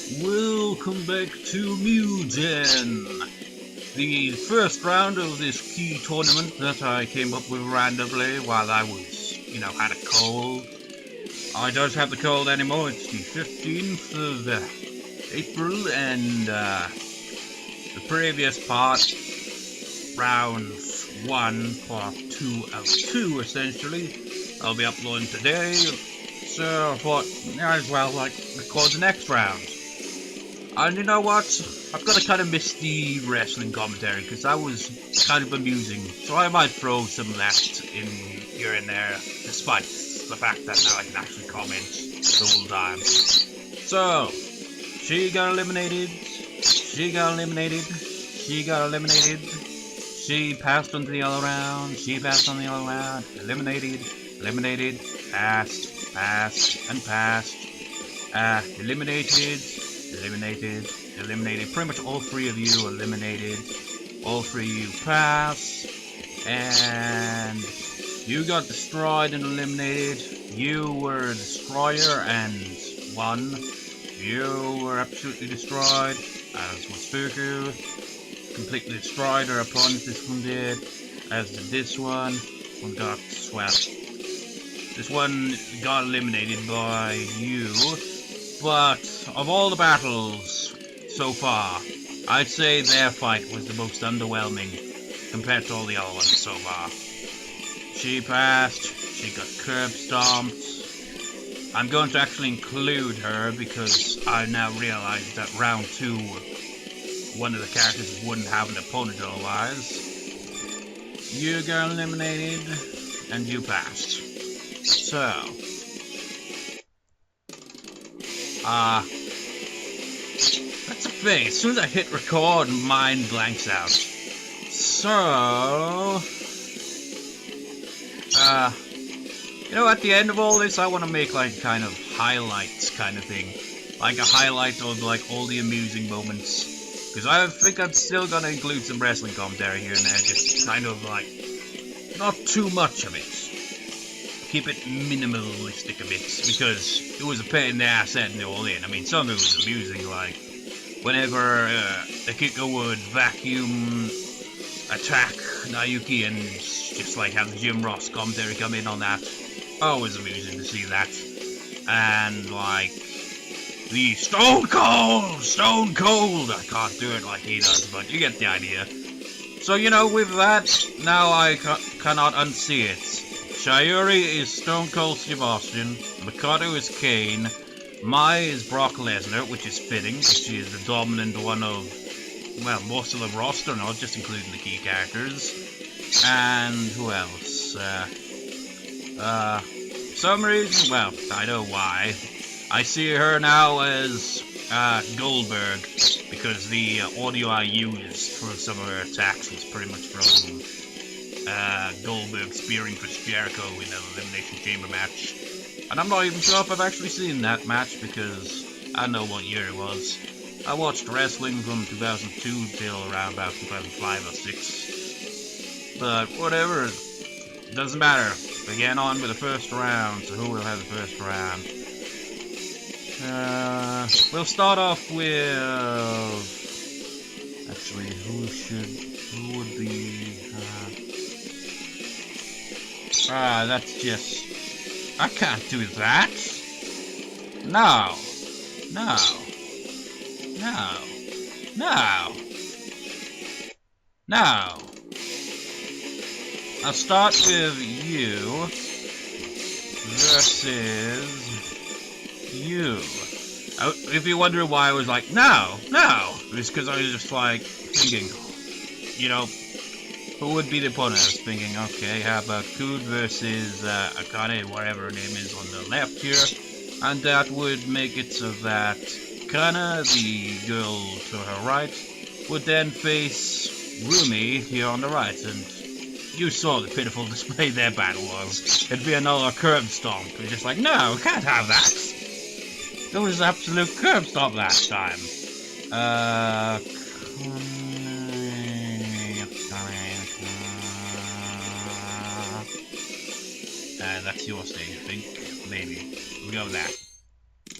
Welcome back to Mugen, the first round of this key tournament that I came up with randomly while I was, had a cold. I don't have the cold anymore. It's the 15th of April, and the previous part, round 1, part 2 of 2, essentially, I'll be uploading today. So I thought, might as well record the next round. And you know what? I've got to kind of miss the wrestling commentary because that was kind of amusing. So I might throw some of that in here and there, despite the fact that now I can actually comment the whole time. So, she got eliminated. She got eliminated. She got eliminated. She passed on to the other round. She passed on the other round. Eliminated. Eliminated. Passed. Passed. And passed. Eliminated. Eliminated, eliminated. Pretty much all three of you eliminated. All three of you pass. And you got destroyed and eliminated. You were a destroyer and won. You were absolutely destroyed, as was Fuku. Completely destroyed her opponent, this one did. As did this one. One got swept. This one got eliminated by you. But of all the battles so far, I'd say their fight was the most underwhelming compared to all the other ones so far. She passed, she got curb stomped. I'm going to actually include her because I now realize that round 2, one of the characters wouldn't have an opponent otherwise. You got eliminated, and you passed. So, that's a thing. As soon as I hit record, mind blanks out. So, at the end of all this, I want to make kind of highlights kind of thing. Like a highlight of all the amusing moments. Because I think I'm still gonna include some wrestling commentary here and there, just kind of not too much of it. Keep it minimalistic a bit, because it was a pain in the ass setting it all in. I mean, some of it was amusing, whenever Akiko would vacuum attack Naoki and just have the Jim Ross commentary come in on that. Always amusing to see that. And the Stone Cold! I can't do it like he does, but you get the idea. So, with that, now I cannot unsee it. Shiori is Stone Cold Steve Austin, Mikado is Kane, Mai is Brock Lesnar, which is fitting, because she is the dominant one of, most of the roster, not just including the key characters. And who else? Some reason, I know why. I see her now as Goldberg, because the audio I used for some of her attacks was pretty much from Goldberg spearing Chris Jericho in an Elimination Chamber match. And I'm not even sure if I've actually seen that match because I don't know what year it was. I watched wrestling from 2002 till around about 2005 or 6. But whatever, doesn't matter. We're getting on with the first round, so who will have the first round? We'll start off with... Actually, who would be... that's just... I can't do that! No! No! No! No! No! I'll start with you versus you. If you're wondering why I was no! It's because I was just thinking, who would be the opponent? I was thinking, okay, how about Kud versus Akane, whatever her name is on the left here. And that would make it so that Kana, the girl to her right, would then face Rumi here on the right. And you saw the pitiful display their battle was. It'd be another curb stomp. You're just no, we can't have that. It was absolute curb stomp last time. That's your stage, I think. Maybe. We'll go with that.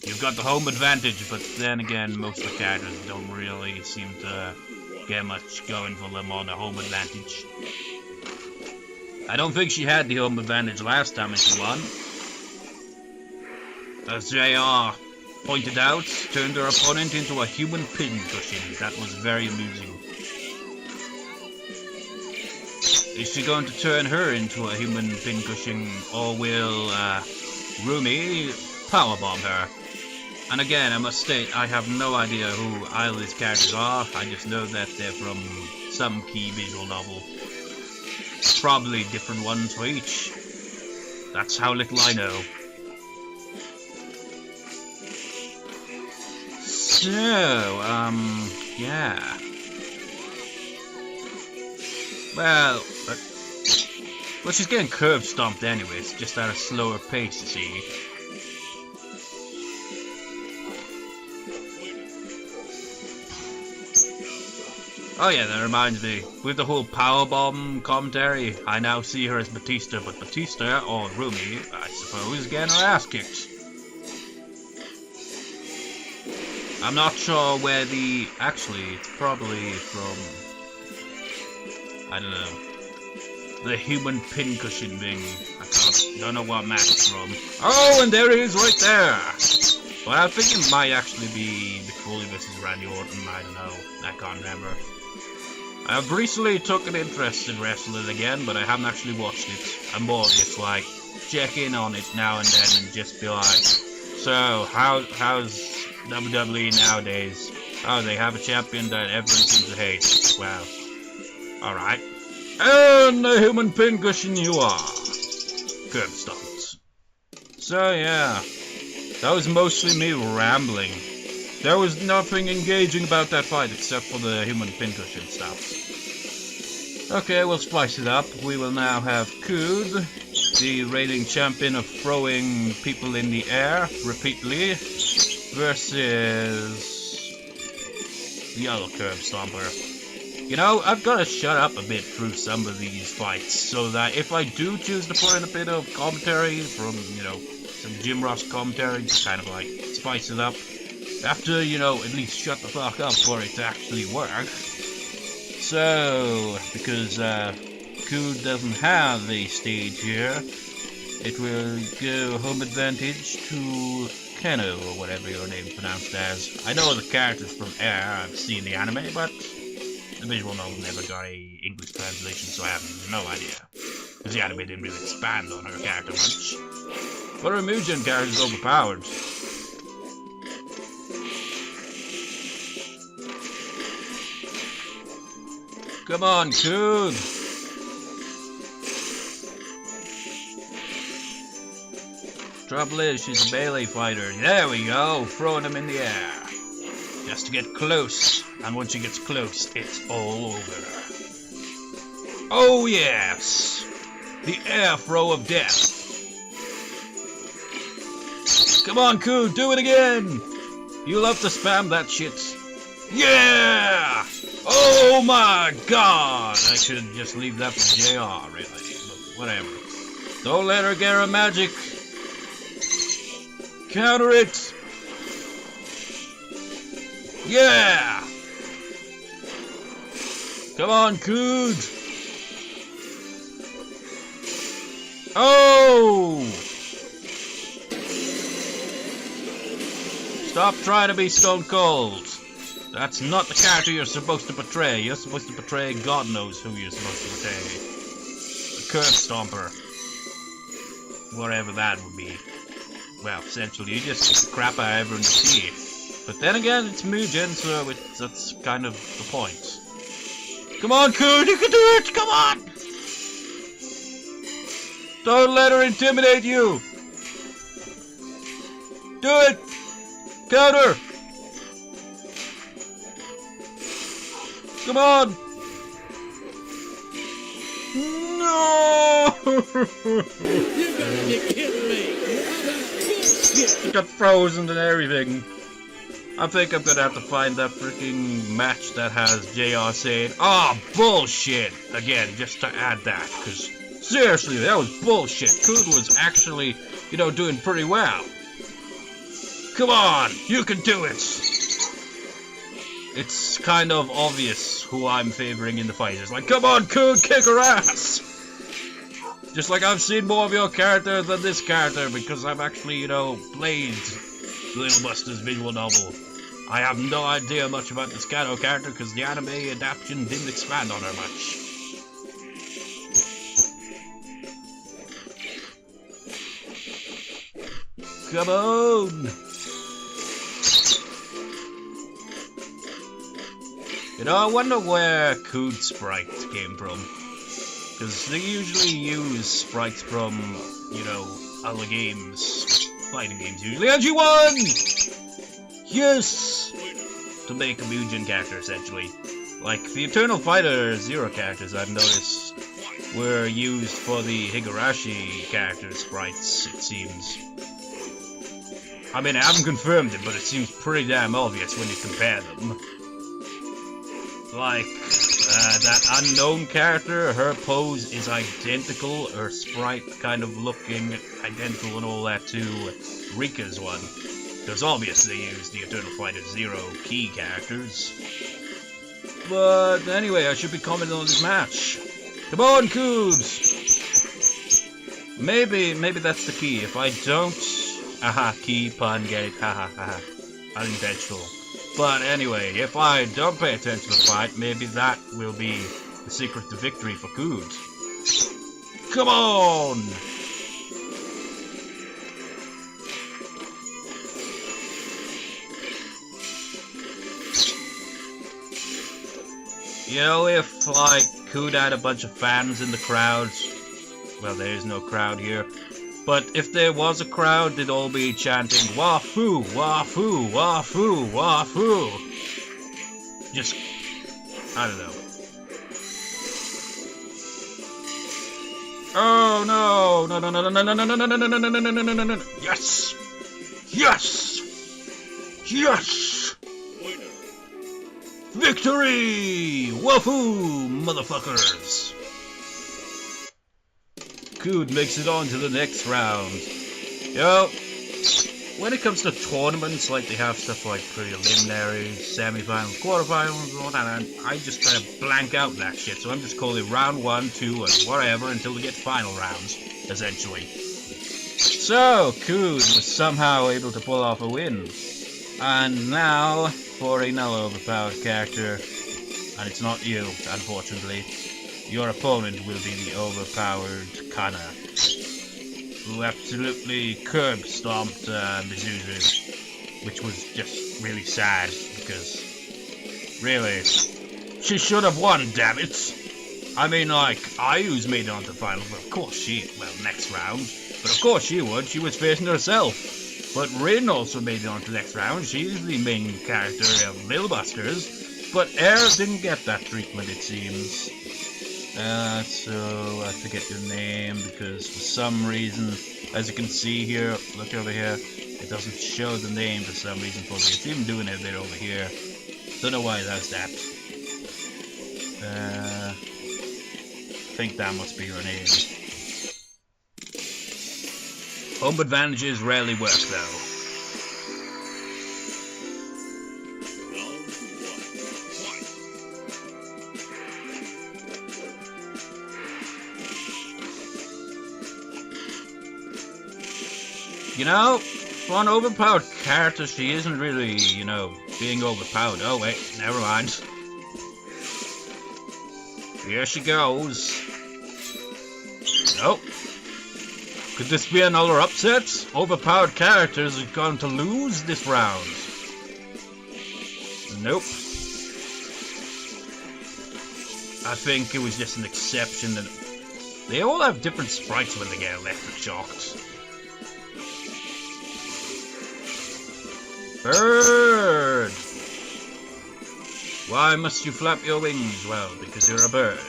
You've got the home advantage, but then again, most of the characters don't really seem to get much going for them on the home advantage. I don't think she had the home advantage last time she won. As JR pointed out, turned her opponent into a human pincushion. That was very amusing. Is she going to turn her into a human pincushion, or will Rumi powerbomb her? And again, I must state, I have no idea who either these characters are. I just know that they're from some key visual novel. Probably different ones for each. That's how little I know. So, yeah. Well, she's getting curb stomped anyways, just at a slower pace, you see. Oh yeah, that reminds me, with the whole powerbomb commentary, I now see her as Batista, but Batista, or Rumi, I suppose, getting her ass kicked. I'm not sure where the... Actually, it's probably from... I don't know. The human pincushion thing. I don't know what match it's from. Oh, and there he is right there! Well, I think it might actually be the Foley versus Randy Orton, I don't know. I can't remember. I've recently took an interest in wrestling again, but I haven't actually watched it. I'm more just like, check in on it now and then and just be like, so, how's WWE nowadays? Oh, they have a champion that everyone seems to hate. Well, alright. And a human pincushion you are. Curb stomps. So yeah, that was mostly me rambling. There was nothing engaging about that fight except for the human pincushion stuff. Okay, we'll spice it up. We will now have Kud, the reigning champion of throwing people in the air repeatedly, versus the other curb stomper. You know, I've got to shut up a bit through some of these fights, so that if I do choose to put in a bit of commentary from, you know, some Jim Ross commentary, just kind of like spice it up, I have to, you know, at least shut the fuck up for it to actually work. So, because Kud doesn't have the stage here, it will go home advantage to Keno, or whatever your name's pronounced as. I know the characters from Air, I've seen the anime, but the visual novel never got a English translation, so I have no idea. Because the anime didn't really expand on her character much. But her m.u.g.e.n character is overpowered. Come on, Kud! Trouble is, she's a melee fighter. There we go, throwing him in the air. Just to get close, and once she gets close, it's all over. Oh yes! The air throw of death. Come on, Kud, do it again! You love to spam that shit. Yeah! Oh my god! I should just leave that for JR, really. But whatever. Don't let her get her magic. Counter it! Yeah! Come on, Kud! Oh! Stop trying to be Stone Cold. That's not the character you're supposed to portray. You're supposed to portray God knows who you're supposed to portray. A curb stomper. Whatever that would be. Well, essentially, you just kick the crap out of everyone you see. But then again, it's Mugen, so that's kind of the point. Come on, Kud, you can do it! Come on! Don't let her intimidate you! Do it! Counter! Come on! No! You gotta be kidding me! Got frozen and everything. I think I'm gonna have to find that freaking match that has JR saying, "Ah, bullshit!" again, just to add that, because seriously, that was bullshit. Kud was actually, you know, doing pretty well. Come on, you can do it! It's kind of obvious who I'm favoring in the fight. It's like, come on, Coon, kick her ass! Just like I've seen more of your character than this character, because I've actually, you know, played Little Buster's visual novel. I have no idea much about this Kato character, because the anime adaptation didn't expand on her much. Come on! You know, I wonder where Cood's sprite came from. Because they usually use sprites from, you know, other games. Fighting games usually. And you won! Yes! To make a Mugen character, essentially. Like, the Eternal Fighter Zero characters, I've noticed, were used for the Higurashi character sprites, it seems. I mean, I haven't confirmed it, but it seems pretty damn obvious when you compare them. Like, that unknown character, her pose is identical, her sprite kind of looking identical and all that to Rika's one. Because obviously they used the Eternal Fighter Zero key characters. But anyway, I should be commenting on this match. Come on, Coods! Maybe that's the key. If I don't... Aha, key, pun, get it, haha, haha. Unintentional. But anyway, if I don't pay attention to the fight, maybe that will be the secret to victory for Cood. Come on! You know, if, like, Cood had a bunch of fans in the crowd, well, there is no crowd here, but if there was a crowd, they'd all be chanting, Wafoo, Wafoo, Wafoo, Wafoo. Just, I don't know. Oh no, no, no, no, no, no, no, no, no, no, no, no, no, no, no, no, no, no, yes! Yes! Yes! Victory! Wafoo, motherfuckers! Cood makes it on to the next round. Yo, when it comes to tournaments, like they have stuff like preliminaries, semi-finals, quarterfinals, and all that, and I just kind of blank out that shit, so I'm just calling it round 1, 2, and whatever until we get final rounds, essentially. So, Cood was somehow able to pull off a win. And now, for another overpowered character, and it's not you, unfortunately. Your opponent will be the overpowered Kana, who absolutely curb-stomped m.u.g.e.n, which was just really sad, because, really, she should have won, damn it! I mean, like, Ayu's made it onto the final, but of course next round, but of course she would, she was facing herself. But Rin also made it onto the next round, she's the main character of Little Busters, but Air didn't get that treatment, it seems. So I forget your name because for some reason, as you can see here, look over here, it doesn't show the name for some reason for me. It's even doing it a bit over here. Don't know why it does that. I think that must be your name. Home advantages rarely work though. You know, for an overpowered character, she isn't really, you know, being overpowered. Oh wait, never mind. Here she goes. Nope. Could this be another upset? Overpowered characters are going to lose this round. Nope. I think it was just an exception. And they all have different sprites when they get electric shocked. Bird! Why must you flap your wings? Well, because you're a bird.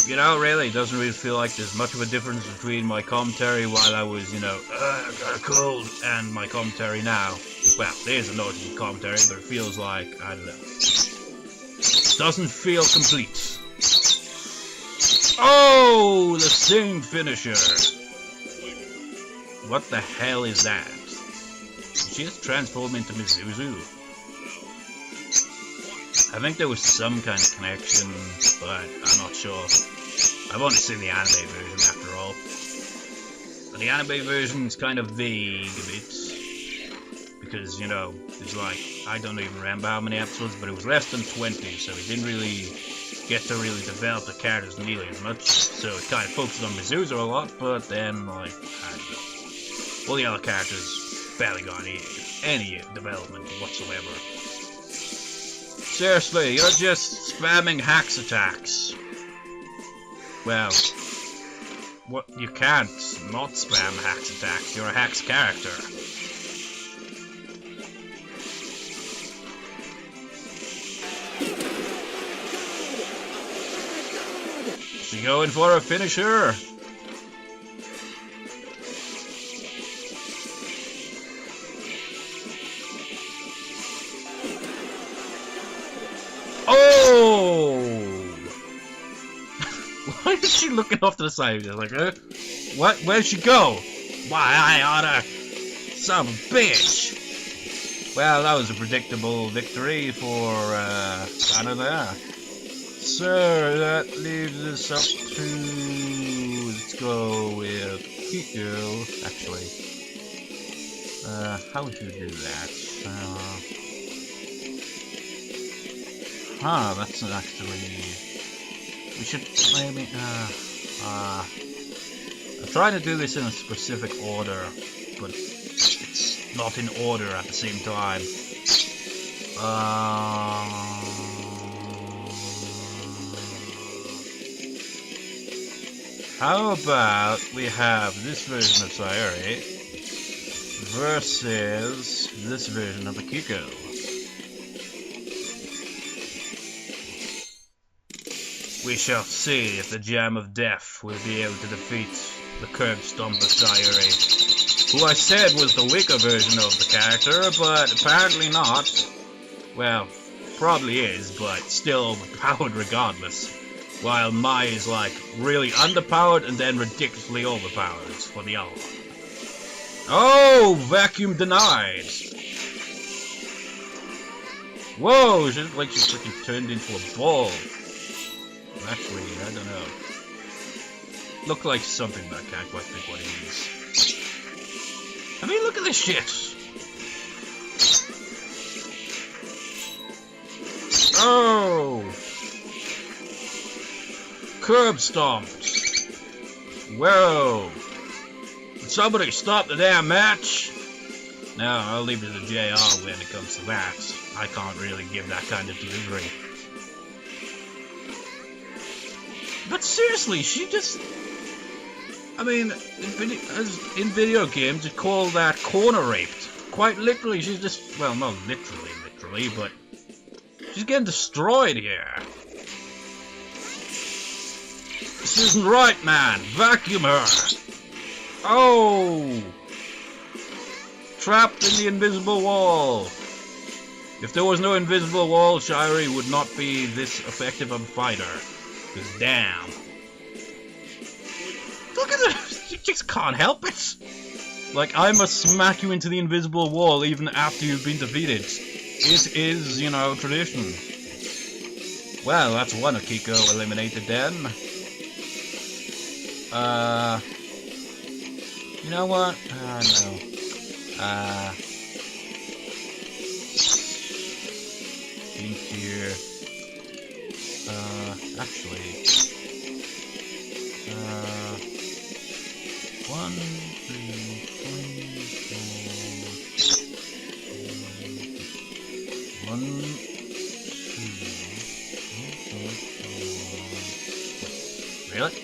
You know, really, it doesn't really feel like there's much of a difference between my commentary while I was, you know, I got a cold, and my commentary now. Well, there's a noisy commentary, but it feels like, I don't know. Doesn't feel complete. Oh, the same finisher. What the hell is that? Did she just transform into Mizuzu? I think there was some kind of connection, but I'm not sure. I've only seen the anime version after all. But the anime version's kind of vague a bit. Because, you know, there's like, I don't even remember how many episodes, but it was less than 20, so it didn't really get to really develop the characters nearly as much. So it kind of focused on Mizuzu a lot, but then, like, I don't know. All the other characters barely got any development whatsoever. Seriously, you're just spamming hacks attacks. Well, what, you can't not spam hacks attacks. You're a hacks character. She going for a finisher? Oh! Why is she looking off to the side? Like, what? Where'd she go? Why, I oughta... Son of a bitch! Well, that was a predictable victory for, Canada. So, that leaves us up to... Let's go with Cute Girl. Actually, how would you do that? That's actually... We should maybe... I'm trying to do this in a specific order, but it's not in order at the same time. How about we have this version of Sayori versus this version of Akiko? We shall see if the Gem of Death will be able to defeat the Curb Stomper Sayori, who I said was the weaker version of the character, but apparently not. Well, probably is, but still overpowered regardless. While Mai is like really underpowered and then ridiculously overpowered for the other one. Oh, vacuum denied. Whoa, she looks like she freaking turned into a ball. Actually, I don't know. Look like something, but I can't quite think what it is. I mean, look at this shit. Oh. Curb stomped. Whoa. Did somebody stop the damn match? No, I'll leave it to JR when it comes to that. I can't really give that kind of delivery. But seriously, she just... I mean, in video games, you call that corner raped. Quite literally, she's just... Well, not literally, but... She's getting destroyed here. This isn't right, man. Vacuum her. Oh! Trapped in the invisible wall. If there was no invisible wall, Shiori would not be this effective of a fighter. Because damn. Look at this! You just can't help it! Like, I must smack you into the invisible wall even after you've been defeated. It is, you know, tradition. Well, that's one Akiko eliminated then. You know what? No. In here. Actually. 1, 2, 3, 4. 1, 2, 3, 4. Really?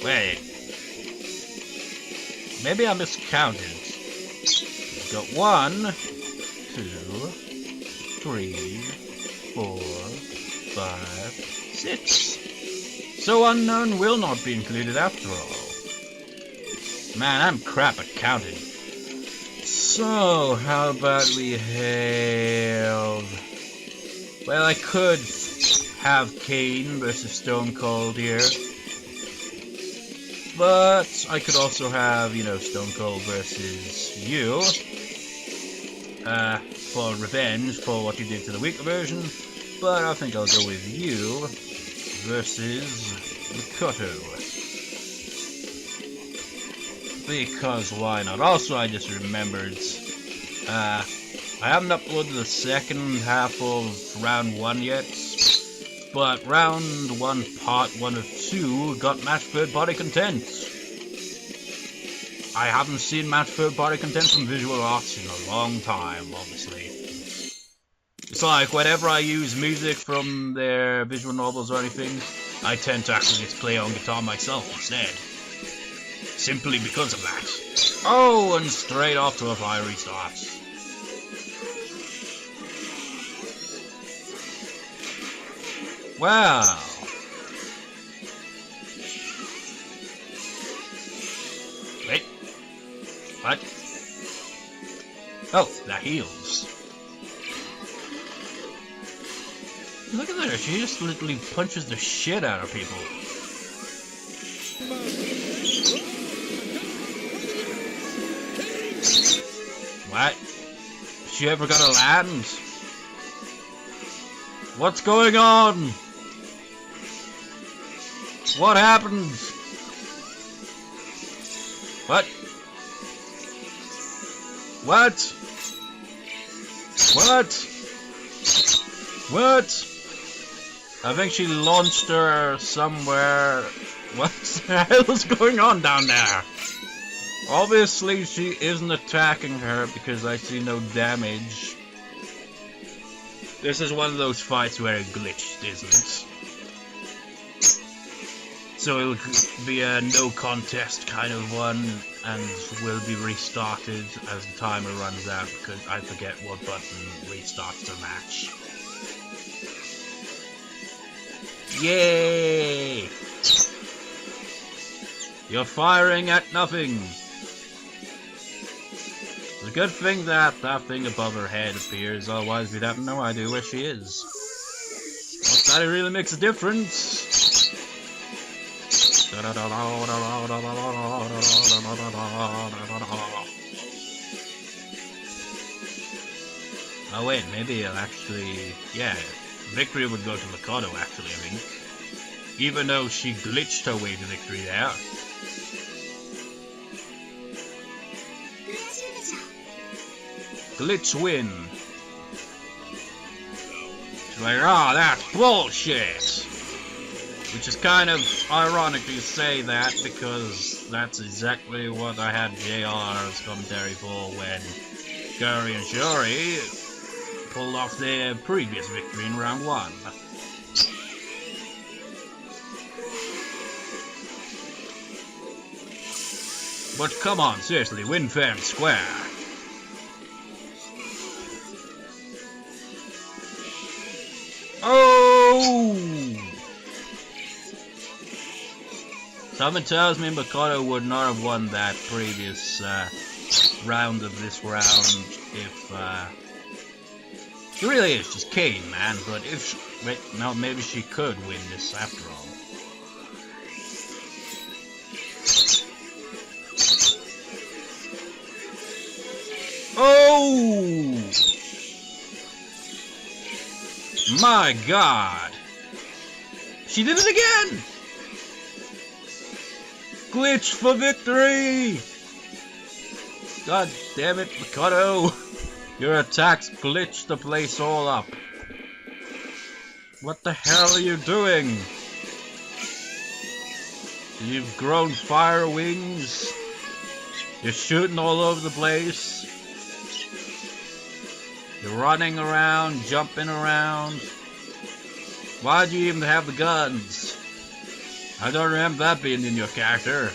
Wait. Maybe I miscounted. We've got 1, 2, 3, 4, 5, 6. So unknown will not be included after all. Man, I'm crap at counting. So, how about we have... Well, I could have Kane versus Stone Cold here. But I could also have, you know, Stone Cold versus you. For revenge for what you did to the weaker version. But I think I'll go with you versus Makoto. Because why not? Also, I just remembered, I haven't uploaded the second half of round 1 yet, but round 1 part 1 of 2 got match third party content. I haven't seen match third party content from Visual Arts in a long time, obviously. It's like, whenever I use music from their visual novels or anything, I tend to actually just play on guitar myself instead. Simply because of that. Oh, and straight off to a fiery start. Wow. Wait. What? Oh, that heals. Look at her, she just literally punches the shit out of people. What? Is she ever gonna land? What's going on? What happened? What? What? What? What? I think she launched her somewhere. What the hell is going on down there? Obviously she isn't attacking her because I see no damage. This is one of those fights where it glitched, isn't it? So it'll be a no contest kind of one and will be restarted as the timer runs out because I forget what button restarts the match. Yay! You're firing at nothing! It's a good thing that that thing above her head appears, otherwise we'd have no idea where she is. Not that it really makes a difference. Oh wait, maybe it'll actually... yeah, victory would go to Makoto actually, I think. Even though she glitched her way to victory there. Glitch win. She's like, ah, that's bullshit! Which is kind of ironic to say that, because that's exactly what I had JR's commentary for when Mai and Shiori pulled off their previous victory in round 1. But come on, seriously, win fair and square. Oh! Something tells me Makoto would not have won that previous round of this round if it really is just Kane, man. But if she, wait, no, maybe she could win this after all. Oh! My God! She did it again! Glitch for victory! God damn it, Makoto! Your attacks glitched the place all up. What the hell are you doing? You've grown fire wings. You're shooting all over the place. You're running around, jumping around. Why'd you even have the guns? I don't remember that being in your character.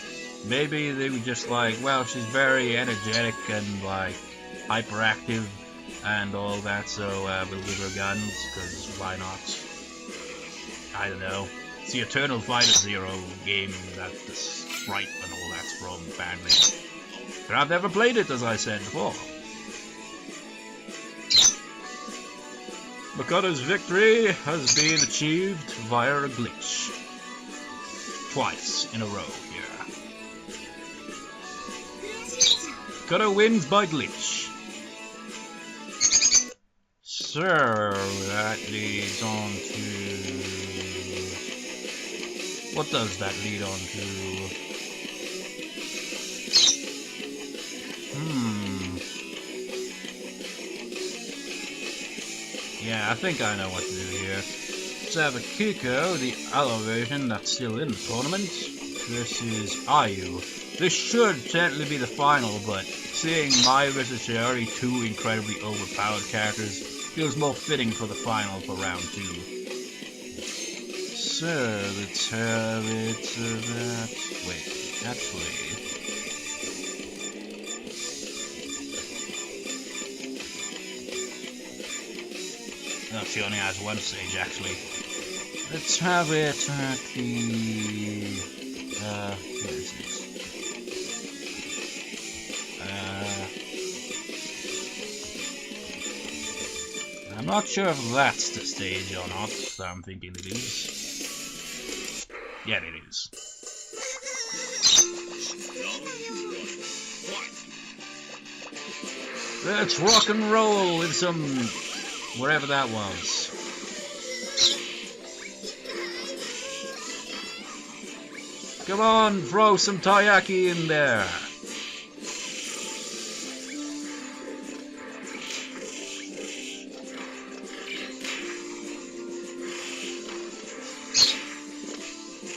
Maybe they were just like, well, she's very energetic and like hyperactive and all that, so we'll give her guns, because why not? I don't know. It's the Eternal Fighter Zero game that the sprite and all that's from, apparently. But I've never played it, as I said before. Makoto's victory has been achieved via a glitch. Twice in a row here. Gotta wins by glitch. So that leads on to... What does that lead on to? Yeah, I think I know what to do here. Let's have a Kiko, the other version that's still in the tournament, versus Ayu. This should technically be the final, but seeing Mai vs Shiori, two incredibly overpowered characters, feels more fitting for the final for round 2. So, let's have it that... Wait, actually... No, she only has one stage, actually. Let's have it at the... where is it? I'm not sure if that's the stage or not, so I'm thinking it is. Yeah, it is. Let's rock and roll with some... wherever that was. Come on, throw some taiyaki in there.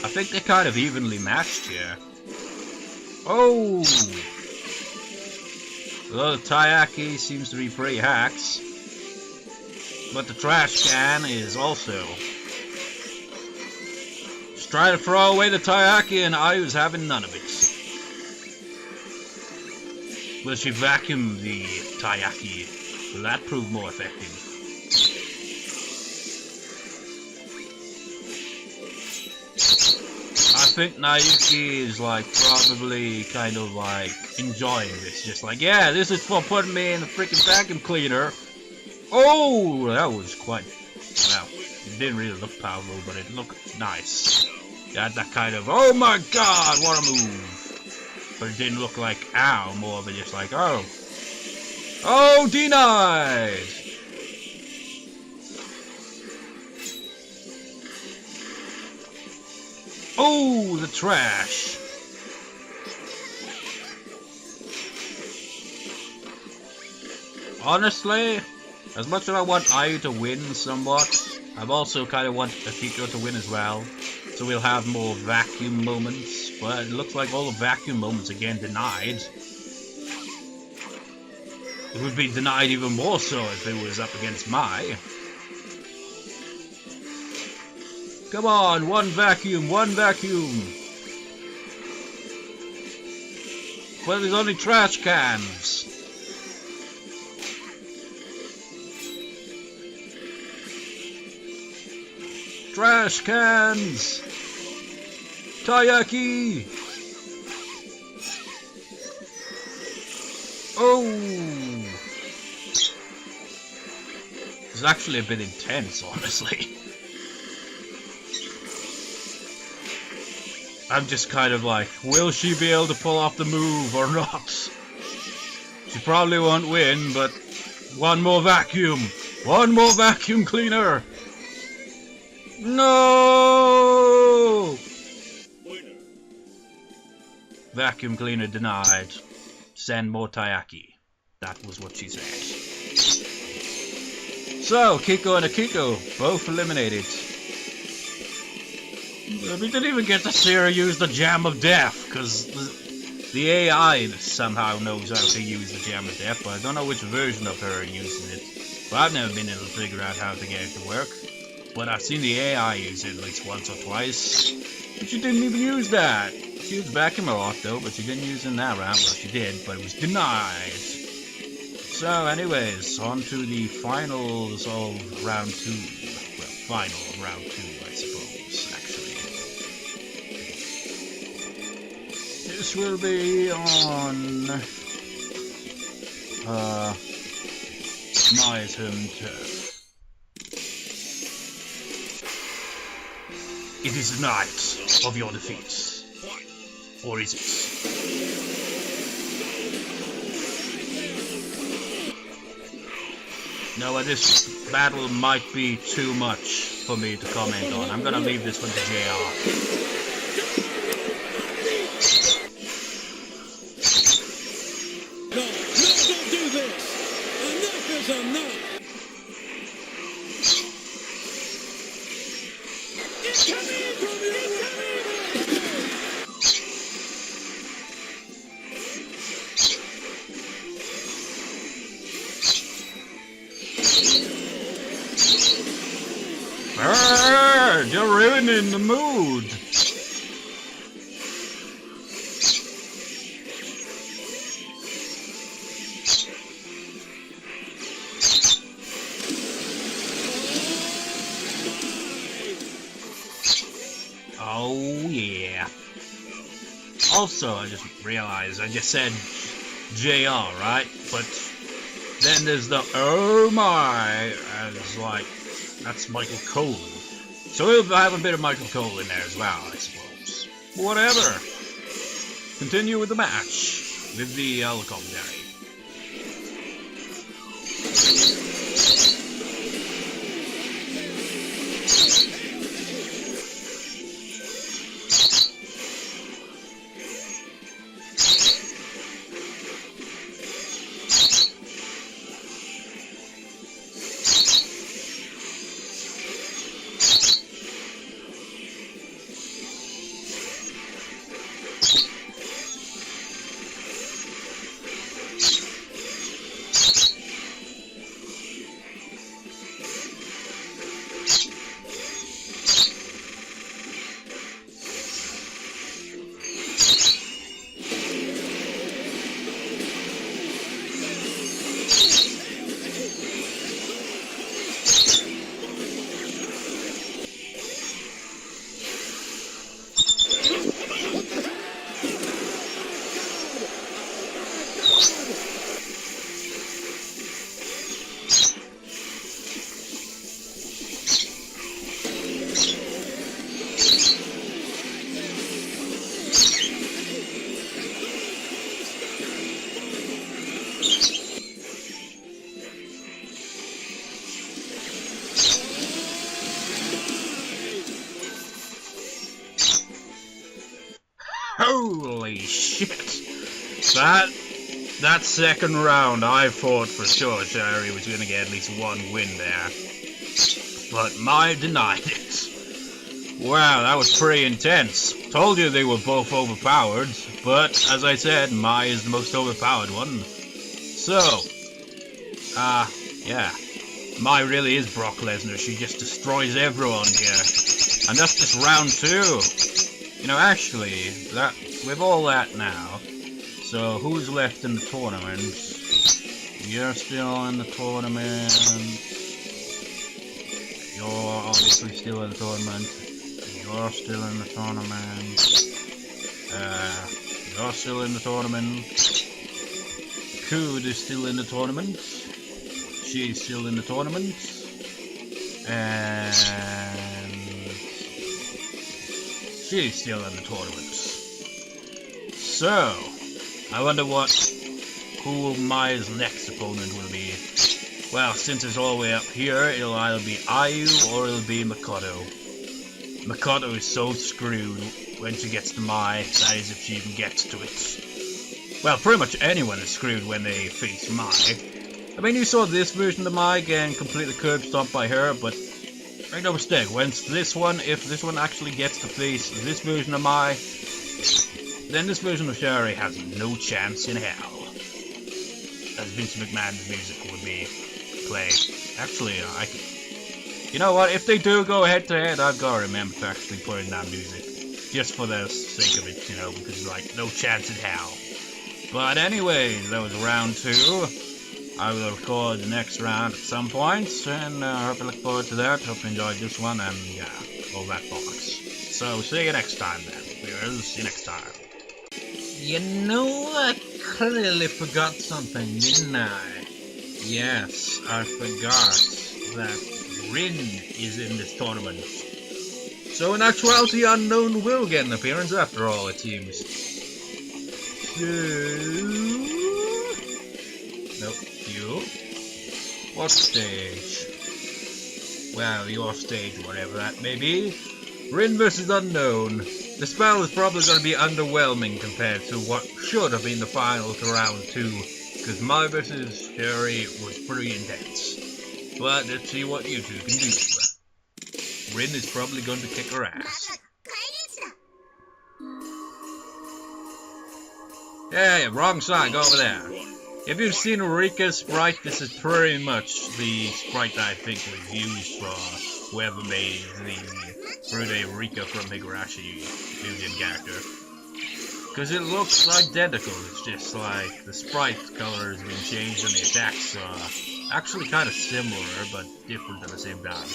I think they're kind of evenly matched here. Oh! Well, the taiyaki seems to be pretty hacks. But the trash can is also. Just try to throw away the taiyaki and Ayu's having none of it. Will she vacuum the taiyaki? Will that prove more effective? I think Naoki is like probably kind of like enjoying this. Just like, yeah, this is for putting me in the freaking vacuum cleaner. Oh, that was quite, well, it didn't really look powerful, but it looked nice. It had that kind of, oh my god, what a move. But it didn't look like, ow, more of it just like, oh. Oh, denied! Oh, the trash. Honestly, as much as I want Ayu to win somewhat, I also kind of want Akiko to win as well. So we'll have more vacuum moments, but it looks like all the vacuum moments again denied. It would be denied even more so if it was up against Mai. Come on, one vacuum, one vacuum. Well, there's only trash cans. Trash cans! Taiyaki! Oh! It's actually a bit intense, honestly. I'm just kind of like, will she be able to pull off the move or not? She probably won't win, but one more vacuum! One more vacuum cleaner! No! Vacuum cleaner denied. Send more taiyaki. That was what she said. So, Kiko and Akiko, both eliminated. We didn't even get to see her use the Jam of Death, because the AI somehow knows how to use the Jam of Death, but I don't know which version of her using it. But I've never been able to figure out how to get it to work. But I've seen the AI use it at least once or twice. But she didn't even use that. She used vacuum a lot though, but she didn't use it in that round. Well, she did, but it was denied. So anyways, on to the finals of round 2. Well, final of round 2, I suppose, actually. This will be on Mai's home turf. It is the night of your defeat. Or is it? No, this battle might be too much for me to comment on. I'm gonna leave this one to JR. No, don't do this! Enough is enough! It's coming from your You're ruining the mood. Oh yeah. Also, I just realized I just said JR, right? But then there's the oh my, as like that's Michael Cole. So we'll have a bit of Michael Cole in there as well, I suppose. Whatever. Continue with the match with the commentary. Holy shit! That second round, I thought for sure Shiori was going to get at least one win there. But Mai denied it. Wow, that was pretty intense. Told you they were both overpowered, but as I said, Mai is the most overpowered one. So, yeah. Mai really is Brock Lesnar. She just destroys everyone here. And that's just round 2. You know, actually, with all that now, so who's left in the tournament? You're still in the tournament. You're obviously still in the tournament. You're still in the tournament. You're still in the tournament. Kud is still in the tournament. She's still in the tournament. And she's still in the tournament. So, I wonder who Mai's next opponent will be. Well, since it's all the way up here, it'll either be Ayu or it'll be Makoto. Makoto is so screwed when she gets to Mai, that is if she even gets to it. Well, pretty much anyone is screwed when they face Mai. I mean, you saw this version of Mai getting completely curb stomped by her, but make no mistake, if this one actually gets to face this version of Mai, then this version of Shiori has no chance in hell. As Vince McMahon's music would be played. Actually, you know what, if they do go head to head, I've got to remember to actually put in that music. Just for the sake of it, you know, because like, no chance in hell. But anyway, that was round 2. I will record the next round at some point, and I hope you look forward to that. Hope you enjoyed this one, and yeah, all that bollocks. So, see you next time then, viewers. See you next time. You know, I clearly forgot something, didn't I? Yes, I forgot that Rin is in this tournament. So in actuality, Unknown will get an appearance after all, it seems. So... Nope, you. What stage? Well, your stage, whatever that may be. Rin vs. Unknown. The spell is probably going to be underwhelming compared to what should have been the final to round 2, because Mai vs. Shiori was pretty intense. But let's see what you two can do. Rin is probably going to kick her ass. Yeah, wrong side, go over there. If you've seen Rika's sprite, this is pretty much the sprite I think was used for whoever made the Frude Rika from Higurashi Mugen character. Because it looks identical, it's just like the sprite color has been changed and the attacks are actually kind of similar but different at the same time.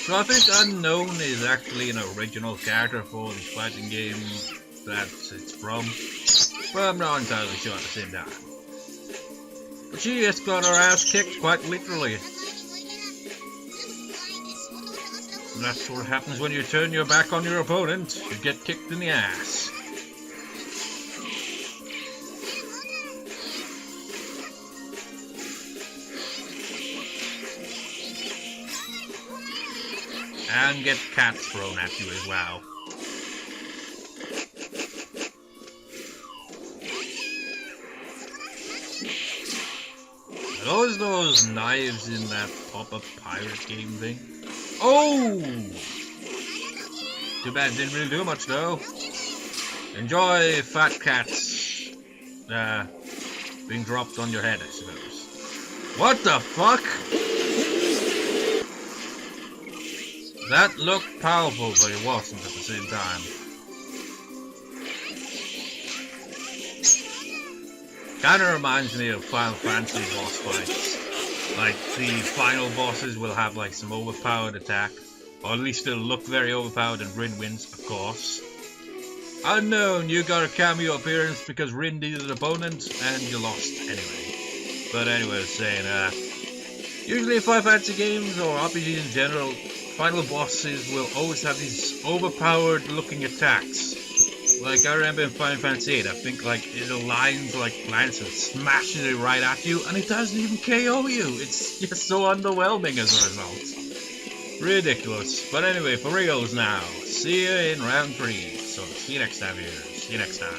So I think Unknown is actually an original character for this fighting game that it's from, but I'm not entirely sure at the same time. But she has got her ass kicked quite literally. And that's what happens when you turn your back on your opponent, you get kicked in the ass. And get cats thrown at you as well. Are those knives in that pop-up pirate game thing? Oh! Too bad it didn't really do much though. Enjoy fat cats being dropped on your head, I suppose. What the fuck? That looked powerful, but it wasn't at the same time. Kinda reminds me of Final Fantasy boss fights. Like, the final bosses will have like some overpowered attack, or at least they'll look very overpowered and Rin wins, of course. Unknown, you got a cameo appearance because Rin needed an opponent, and you lost anyway. But anyway, I was saying, usually in Final Fantasy games, or RPGs in general, final bosses will always have these overpowered looking attacks. Like I remember in Final Fantasy VIII, I think like it aligns like planets and smashes it right at you, and it doesn't even KO you. It's just so underwhelming as a result. Ridiculous. But anyway, for reals now. See you in round 3. So see you next time, viewers. See you next time.